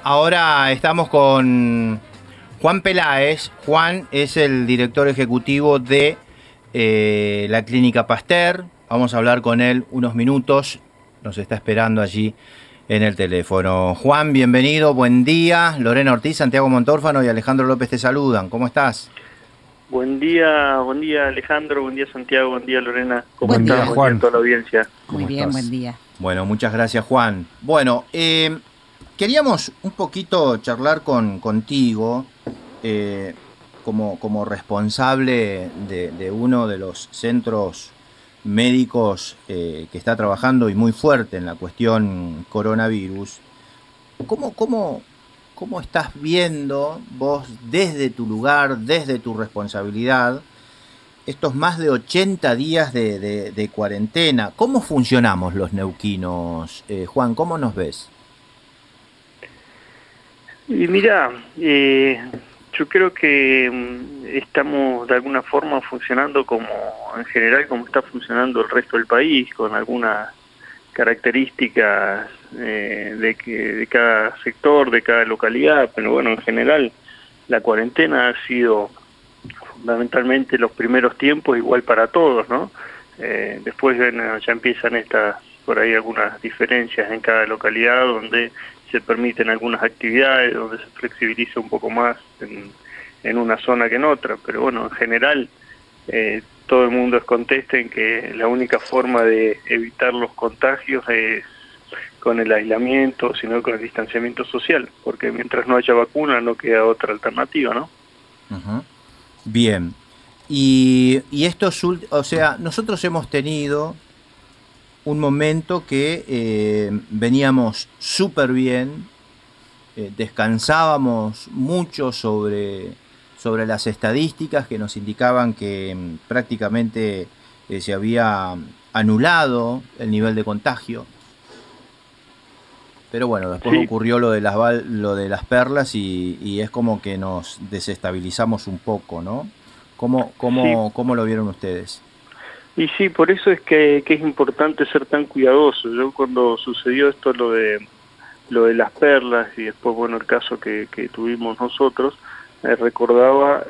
Ahora estamos con Juan Peláez. Juan es el director ejecutivo de la Clínica Pasteur. Vamos a hablar con él unos minutos. Nos está esperando allí en el teléfono. Juan, bienvenido, buen día. Lorena Ortiz, Santiago Montórfano y Alejandro López te saludan. ¿Cómo estás? Buen día Alejandro, buen día Santiago, buen día Lorena. ¿Cómo Buen estás? día, Buen Juan. día a toda la audiencia. Muy bien, buen día. Bueno, muchas gracias, Juan. Bueno, queríamos un poquito charlar contigo como responsable de uno de los centros médicos que está trabajando y muy fuerte en la cuestión coronavirus. ¿Cómo estás viendo vos desde tu lugar, desde tu responsabilidad, estos más de 80 días de cuarentena? ¿Cómo funcionamos los neuquinos? Juan, ¿cómo nos ves? Y mira, yo creo que estamos de alguna forma funcionando como, en general, como está funcionando el resto del país, con algunas características de cada sector, de cada localidad, pero bueno, en general la cuarentena ha sido fundamentalmente los primeros tiempos igual para todos, ¿no? Después bueno, ya empiezan por ahí algunas diferencias en cada localidad donde se permiten algunas actividades, donde se flexibiliza un poco más en una zona que en otra, pero bueno, en general todo el mundo es conteste en que la única forma de evitar los contagios es con el aislamiento, sino con el distanciamiento social, porque mientras no haya vacuna no queda otra alternativa, ¿no? Uh-huh. Bien. Y o sea, nosotros hemos tenido un momento que veníamos súper bien, descansábamos mucho sobre las estadísticas que nos indicaban que prácticamente se había anulado el nivel de contagio. Pero bueno, después Sí. ocurrió lo de las perlas y es como que nos desestabilizamos un poco, ¿no? ¿Cómo lo vieron ustedes? Y sí, por eso es que es importante ser tan cuidadoso. Yo cuando sucedió esto, lo de las perlas y después, bueno, el caso que tuvimos nosotros, recordaba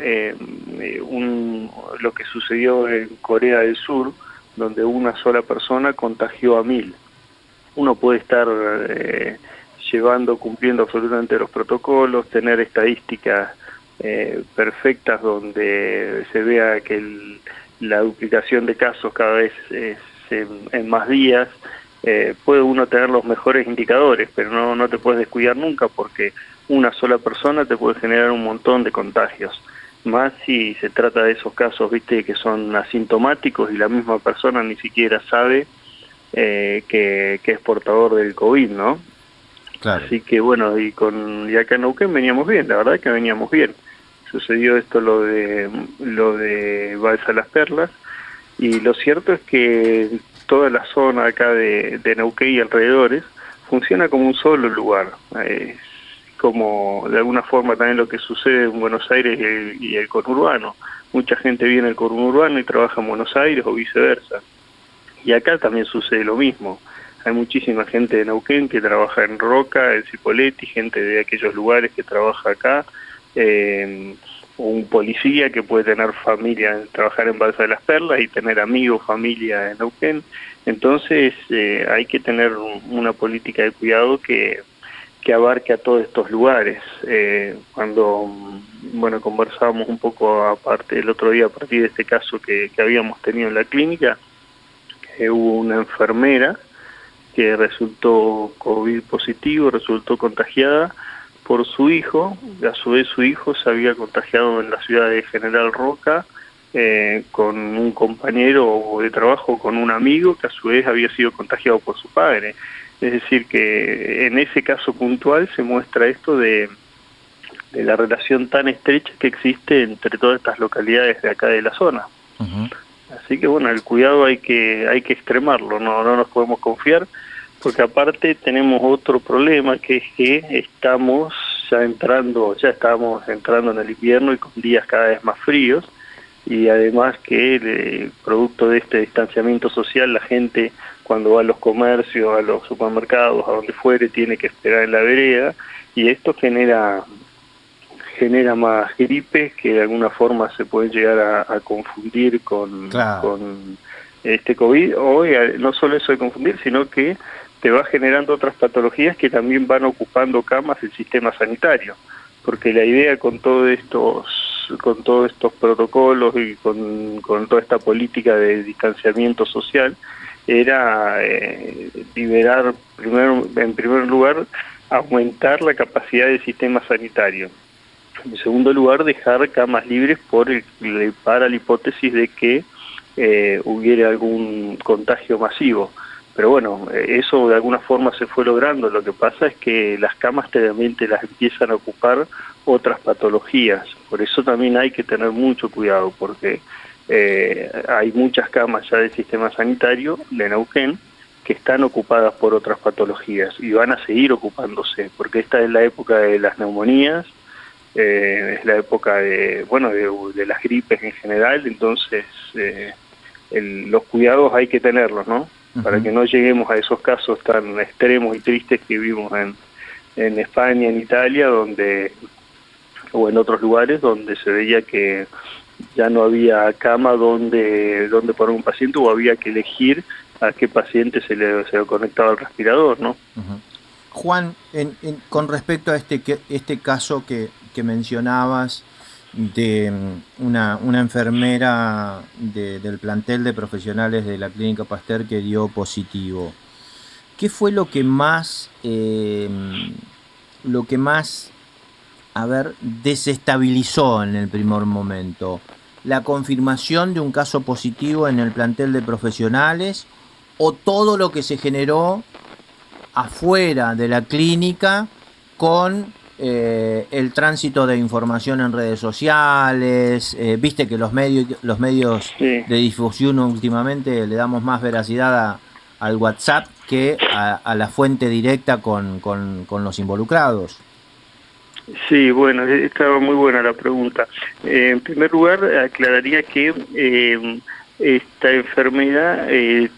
lo que sucedió en Corea del Sur, donde una sola persona contagió a 1000. Uno puede estar cumpliendo absolutamente los protocolos, tener estadísticas perfectas donde se vea que la duplicación de casos cada vez es en más días, puede uno tener los mejores indicadores, pero no te puedes descuidar nunca porque una sola persona te puede generar un montón de contagios. Más si se trata de esos casos, viste, que son asintomáticos y la misma persona ni siquiera sabe que es portador del COVID, ¿no? Claro. Así que bueno, y acá en Neuquén veníamos bien, la verdad que veníamos bien. Sucedió esto lo de Balsa Las Perlas, y lo cierto es que toda la zona acá de Neuquén y alrededores funciona como un solo lugar. Es como de alguna forma también lo que sucede en Buenos Aires y el conurbano. Mucha gente viene al conurbano y trabaja en Buenos Aires o viceversa. Y acá también sucede lo mismo. Hay muchísima gente de Neuquén que trabaja en Roca, en Cipolletti, gente de aquellos lugares que trabaja acá, un policía que puede tener familia, trabajar en Balsa de las Perlas y tener amigos, familia en Neuquén. Entonces hay que tener una política de cuidado que abarque a todos estos lugares. Cuando bueno, conversábamos un poco aparte el otro día a partir de este caso que habíamos tenido en la clínica, hubo una enfermera que resultó COVID positivo, resultó contagiada por su hijo. A su vez su hijo se había contagiado en la ciudad de General Roca con un compañero de trabajo, con un amigo que a su vez había sido contagiado por su padre. Es decir que en ese caso puntual se muestra esto de la relación tan estrecha que existe entre todas estas localidades de acá de la zona. Uh-huh. Así que bueno, el cuidado hay que extremarlo, no nos podemos confiar, porque aparte tenemos otro problema, que es que estamos ya estábamos entrando en el invierno y con días cada vez más fríos, y además que producto de este distanciamiento social, la gente cuando va a los comercios, a los supermercados, a donde fuere, tiene que esperar en la vereda, y esto genera más gripes que de alguna forma se pueden llegar a confundir con este COVID, o no solo eso de confundir, sino que te va generando otras patologías que también van ocupando camas del sistema sanitario, porque la idea con todos estos protocolos y con toda esta política de distanciamiento social era liberar, en primer lugar, aumentar la capacidad del sistema sanitario. En segundo lugar, dejar camas libres para la hipótesis de que hubiera algún contagio masivo. Pero bueno, eso de alguna forma se fue logrando. Lo que pasa es que las camas también te las empiezan a ocupar otras patologías. Por eso también hay que tener mucho cuidado, porque hay muchas camas ya del sistema sanitario de Neuquén que están ocupadas por otras patologías y van a seguir ocupándose, porque esta es la época de las neumonías, es la época de las gripes en general, entonces los cuidados hay que tenerlos, ¿no? Para que no lleguemos a esos casos tan extremos y tristes que vimos en España, en Italia, o en otros lugares donde se veía que ya no había cama donde poner un paciente, o había que elegir a qué paciente se le conectaba el respirador, ¿no? Juan, con respecto a este caso que mencionabas de una enfermera del plantel de profesionales de la Clínica Pasteur que dio positivo, ¿qué fue lo que más desestabilizó en el primer momento? ¿La confirmación de un caso positivo en el plantel de profesionales o todo lo que se generó afuera de la clínica con el tránsito de información en redes sociales? Viste que los medios de difusión últimamente le damos más veracidad al WhatsApp que a la fuente directa con los involucrados. Sí, bueno, estaba muy buena la pregunta. En primer lugar, aclararía que esta enfermera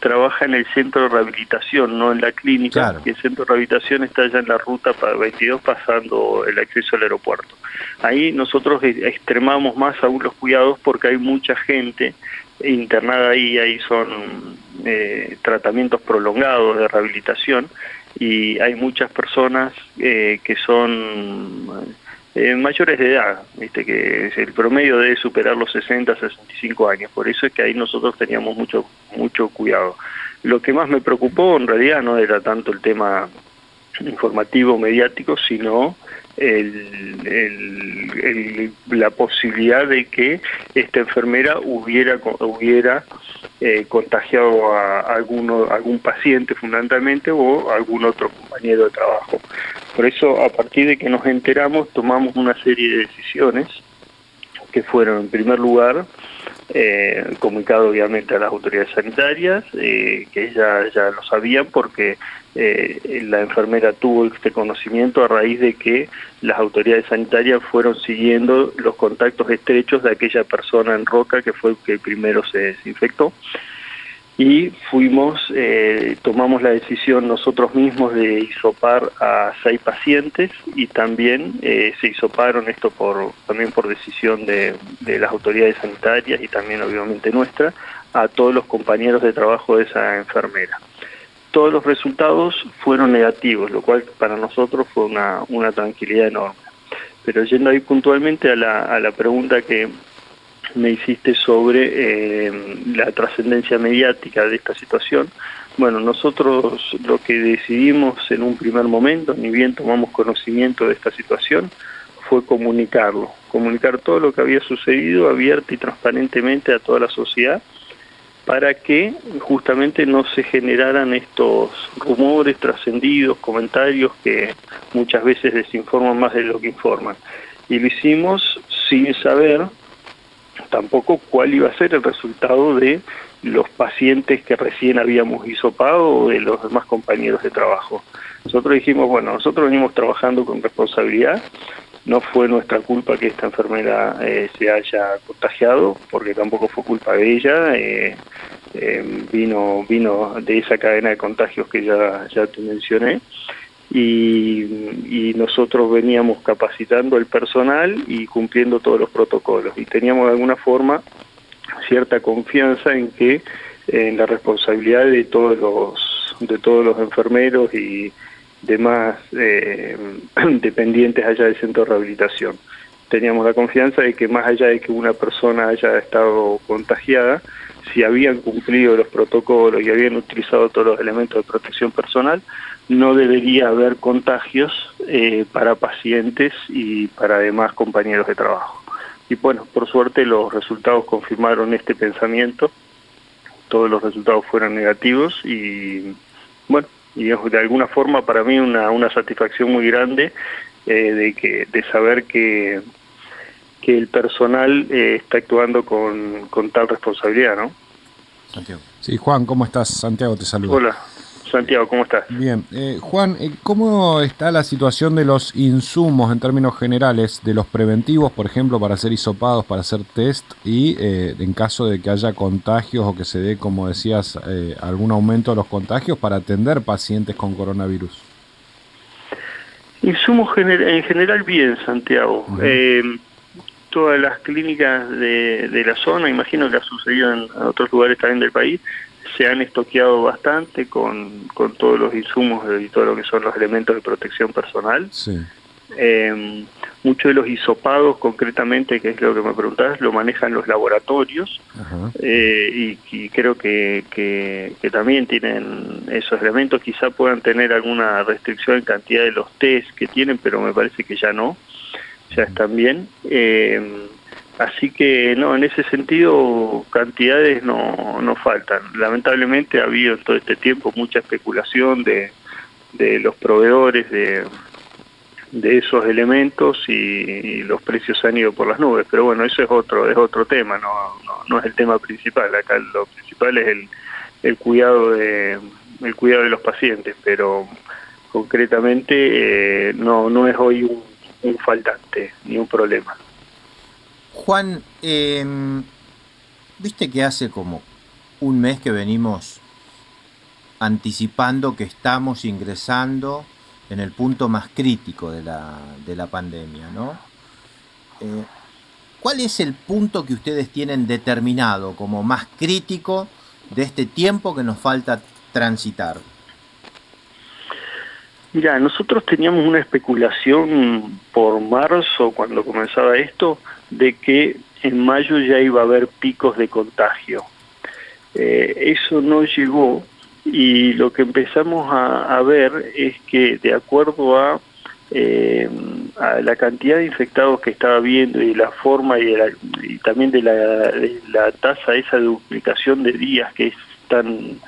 trabaja en el centro de rehabilitación, no en la clínica. Claro. Y el centro de rehabilitación está allá en la ruta 22, pasando el acceso al aeropuerto. Ahí nosotros extremamos más aún los cuidados porque hay mucha gente internada ahí son tratamientos prolongados de rehabilitación, y hay muchas personas que son mayores de edad, viste que el promedio debe superar los 60, 65 años, por eso es que ahí nosotros teníamos mucho cuidado. Lo que más me preocupó en realidad no era tanto el tema informativo, mediático, sino la posibilidad de que esta enfermera hubiera contagiado a algún paciente fundamentalmente, o algún otro compañero de trabajo. Por eso, a partir de que nos enteramos, tomamos una serie de decisiones que fueron, en primer lugar, comunicado obviamente a las autoridades sanitarias, que ya lo sabían porque la enfermera tuvo este conocimiento a raíz de que las autoridades sanitarias fueron siguiendo los contactos estrechos de aquella persona en Roca que fue el que primero se desinfectó, y tomamos la decisión nosotros mismos de hisopar a 6 pacientes, y también se hisoparon, esto también por decisión de las autoridades sanitarias y también obviamente nuestra, a todos los compañeros de trabajo de esa enfermera. Todos los resultados fueron negativos, lo cual para nosotros fue una tranquilidad enorme. Pero yendo ahí puntualmente a la pregunta que me hiciste sobre la trascendencia mediática de esta situación, bueno, nosotros lo que decidimos en un primer momento, ni bien tomamos conocimiento de esta situación, fue comunicar todo lo que había sucedido abierta y transparentemente a toda la sociedad, para que justamente no se generaran estos rumores trascendidos, comentarios que muchas veces desinforman más de lo que informan. Y lo hicimos sin saber tampoco cuál iba a ser el resultado de los pacientes que recién habíamos hisopado o de los demás compañeros de trabajo. Nosotros dijimos, bueno, nosotros venimos trabajando con responsabilidad, no fue nuestra culpa que esta enfermera se haya contagiado, porque tampoco fue culpa de ella, vino de esa cadena de contagios que ya te mencioné, y nosotros veníamos capacitando el personal y cumpliendo todos los protocolos, y teníamos de alguna forma cierta confianza en que en la responsabilidad de todos los enfermeros y demás dependientes allá del centro de rehabilitación. Teníamos la confianza de que más allá de que una persona haya estado contagiada, si habían cumplido los protocolos y habían utilizado todos los elementos de protección personal, no debería haber contagios para pacientes y para demás compañeros de trabajo. Y bueno, por suerte los resultados confirmaron este pensamiento, todos los resultados fueron negativos y bueno, y de alguna forma para mí una satisfacción muy grande de saber que el personal está actuando con tal responsabilidad, ¿no? Santiago. Sí, Juan, ¿cómo estás? Santiago te saluda. Hola, Santiago, ¿cómo estás? Bien. Juan, ¿cómo está la situación de los insumos en términos generales, de los preventivos, por ejemplo, para hacer hisopados, para hacer test y en caso de que haya contagios o que se dé, como decías, algún aumento de los contagios para atender pacientes con coronavirus? Insumos en general bien, Santiago. Todas las clínicas de la zona, imagino que ha sucedido en otros lugares también del país, se han estoqueado bastante con todos los insumos y todo lo que son los elementos de protección personal. Sí. Muchos de los hisopados, concretamente, que es lo que me preguntabas, lo manejan los laboratorios. Y creo que también tienen esos elementos. Quizá puedan tener alguna restricción en cantidad de los test que tienen, pero me parece que ya no. Ya están bien, así que no, en ese sentido cantidades no faltan. Lamentablemente ha habido en todo este tiempo mucha especulación de los proveedores de esos elementos y los precios han ido por las nubes, pero bueno, eso es otro tema, no es el tema principal. Acá lo principal es el cuidado de los pacientes, pero concretamente no es hoy un faltante ni un problema. Juan, viste que hace como un mes que venimos anticipando que estamos ingresando en el punto más crítico de la pandemia, ¿no? ¿Cuál es el punto que ustedes tienen determinado como más crítico de este tiempo que nos falta transitar? Mira, nosotros teníamos una especulación por marzo, cuando comenzaba esto, de que en mayo ya iba a haber picos de contagio. Eso no llegó y lo que empezamos a ver es que de acuerdo a la cantidad de infectados que estaba viendo y la forma y también de la tasa esa de duplicación de días que es tan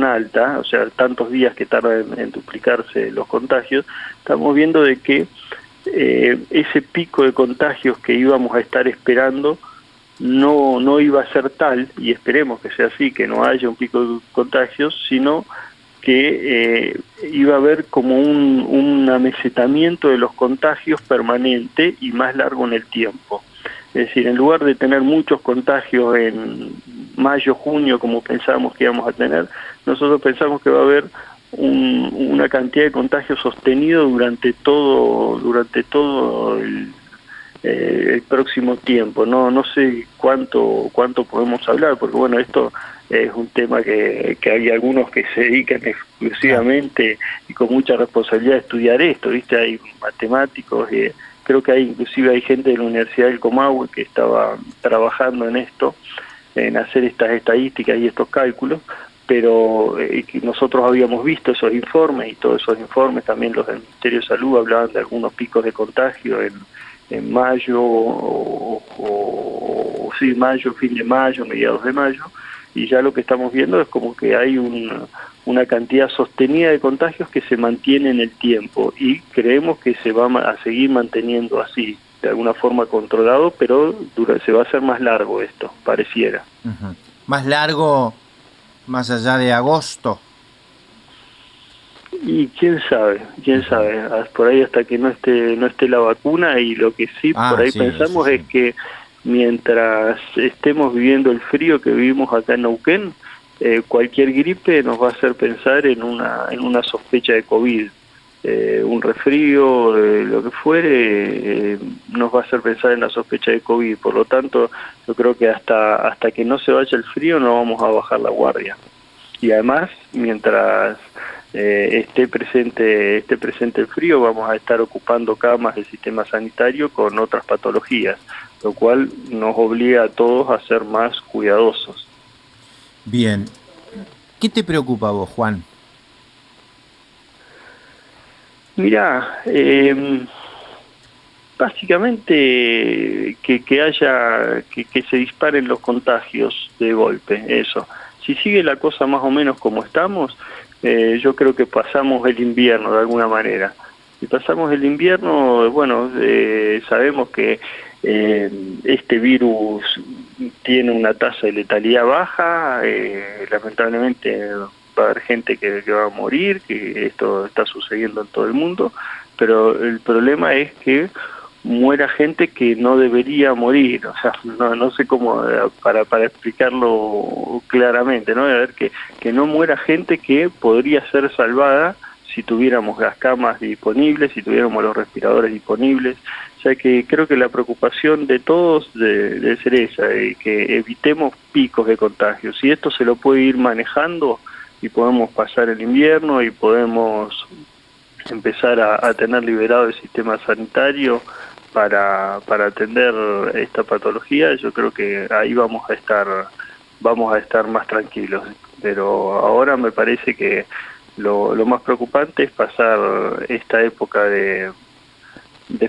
alta, o sea, tantos días que tardan en duplicarse los contagios, estamos viendo de que ese pico de contagios que íbamos a estar esperando no iba a ser tal, y esperemos que sea así, que no haya un pico de contagios, sino que iba a haber como un amesetamiento de los contagios permanente y más largo en el tiempo. Es decir, en lugar de tener muchos contagios en mayo, junio, como pensábamos que íbamos a tener, nosotros pensamos que va a haber una cantidad de contagios sostenido durante todo el próximo tiempo. No sé cuánto podemos hablar, porque bueno, esto es un tema que hay algunos que se dedican exclusivamente y con mucha responsabilidad a estudiar esto, ¿viste? Hay matemáticos, creo que inclusive hay gente de la Universidad del Comahue que estaba trabajando en esto, en hacer estas estadísticas y estos cálculos, pero nosotros habíamos visto esos informes y todos esos informes, también los del Ministerio de Salud, hablaban de algunos picos de contagio en mayo, mayo, fin de mayo, mediados de mayo, y ya lo que estamos viendo es como que hay una cantidad sostenida de contagios que se mantiene en el tiempo y creemos que se va a seguir manteniendo así, de alguna forma controlado, pero se va a hacer más largo esto, pareciera. Uh-huh. ¿Más largo más allá de agosto? Y quién sabe, por ahí hasta que no esté la vacuna, y lo que sí por ahí pensamos es que mientras estemos viviendo el frío que vivimos acá en Neuquén, cualquier gripe nos va a hacer pensar en una sospecha de COVID. un resfrío, lo que fuere, nos va a hacer pensar en la sospecha de COVID. Por lo tanto, yo creo que hasta que no se vaya el frío no vamos a bajar la guardia. Y además, mientras esté presente el frío, vamos a estar ocupando camas del sistema sanitario con otras patologías, lo cual nos obliga a todos a ser más cuidadosos. Bien. ¿Qué te preocupa a vos, Juan? Mirá, básicamente que se disparen los contagios de golpe, eso. Si sigue la cosa más o menos como estamos, yo creo que pasamos el invierno de alguna manera. Si pasamos el invierno, bueno, sabemos que este virus tiene una tasa de letalidad baja, lamentablemente va a haber gente que va a morir, que esto está sucediendo en todo el mundo, pero el problema es que muera gente que no debería morir, o sea, no sé cómo, para explicarlo claramente, ¿no? A ver, que no muera gente que podría ser salvada si tuviéramos las camas disponibles, si tuviéramos los respiradores disponibles. O sea que creo que la preocupación de todos debe ser esa, que evitemos picos de contagios. Si esto se lo puede ir manejando y podemos pasar el invierno y podemos empezar a tener liberado el sistema sanitario para atender esta patología, yo creo que ahí vamos a estar más tranquilos. Pero ahora me parece que lo más preocupante es pasar esta época de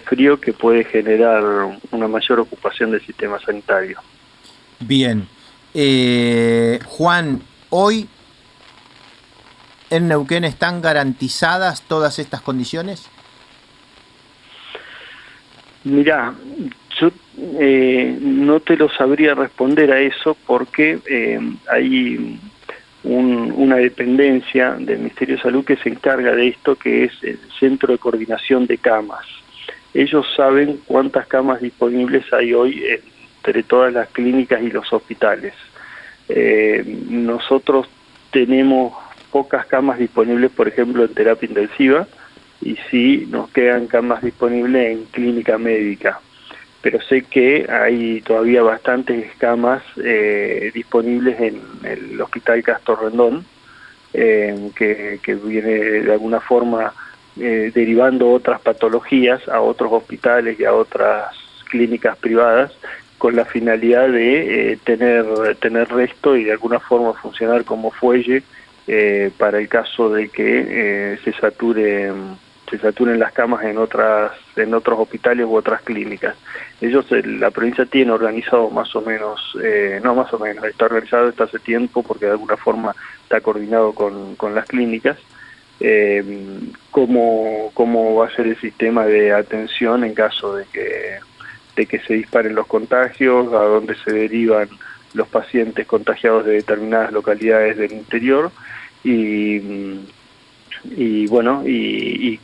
frío que puede generar una mayor ocupación del sistema sanitario. Bien. Juan, hoy en Neuquén están garantizadas todas estas condiciones. Mirá, yo no te lo sabría responder a eso porque hay una dependencia del Ministerio de Salud que se encarga de esto, que es el Centro de Coordinación de Camas. Ellos saben cuántas camas disponibles hay hoy entre todas las clínicas y los hospitales. Nosotros tenemos pocas camas disponibles, por ejemplo, en terapia intensiva, y sí nos quedan camas disponibles en clínica médica. Pero sé que hay todavía bastantes camas disponibles en el Hospital Castor Rendón, que viene de alguna forma derivando otras patologías a otros hospitales y a otras clínicas privadas, con la finalidad de tener resto y de alguna forma funcionar como fuelle para el caso de que se saturen las camas en otros hospitales u otras clínicas. Ellos, la provincia tiene organizado más o menos, está organizado desde hace tiempo porque de alguna forma está coordinado con las clínicas, cómo va a ser el sistema de atención en caso de que se disparen los contagios, a dónde se derivan los pacientes contagiados de determinadas localidades del interior, y bueno, y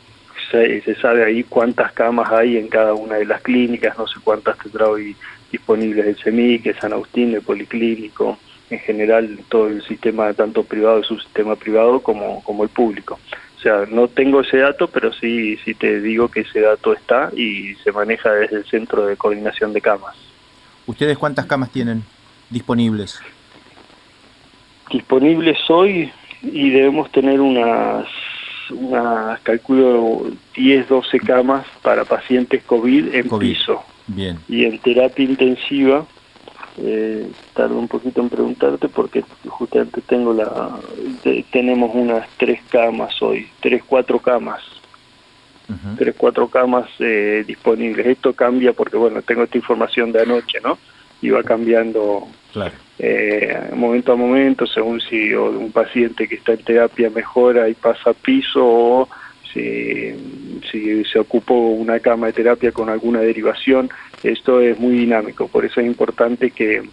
se sabe ahí cuántas camas hay en cada una de las clínicas, no sé cuántas tendrá hoy disponibles el CEMIC, el San Agustín, el Policlínico, en general todo el sistema, tanto privado, el subsistema privado como el público. O sea, no tengo ese dato, pero sí te digo que ese dato está y se maneja desde el Centro de Coordinación de Camas. ¿Ustedes cuántas camas tienen disponibles? Disponibles hoy, y debemos tener unas calculo 10, 12 camas para pacientes COVID en piso. Bien. Y en terapia intensiva, tardo un poquito en preguntarte porque justamente tenemos unas 3 camas hoy, 3, 4 camas. 3, 4 camas disponibles. Esto cambia porque, bueno, tengo esta información de anoche, ¿no? Y va cambiando, claro, momento a momento, según si un paciente que está en terapia mejora y pasa a piso, o si se ocupó una cama de terapia con alguna derivación. Esto es muy dinámico, por eso es importante que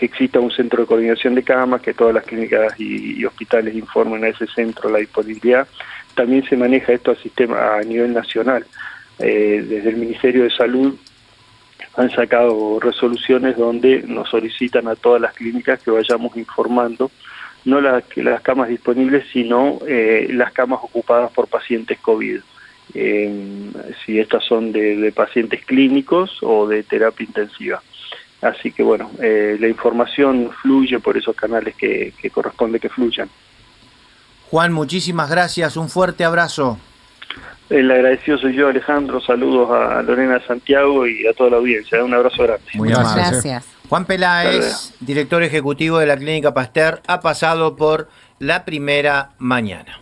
exista un centro de coordinación de camas, que todas las clínicas y hospitales informen a ese centro la disponibilidad. También se maneja esto a nivel nacional. Desde el Ministerio de Salud han sacado resoluciones donde nos solicitan a todas las clínicas que vayamos informando no las camas disponibles, sino las camas ocupadas por pacientes COVID. Si estas son de pacientes clínicos o de terapia intensiva. Así que bueno, la información fluye por esos canales que corresponde que fluyan. Juan, muchísimas gracias, un fuerte abrazo. El agradecido soy yo, Alejandro. Saludos a Lorena Santiago y a toda la audiencia. Un abrazo grande. Muy amable. Gracias. Juan Peláez, director ejecutivo de la Clínica Pasteur, ha pasado por La Primera Mañana.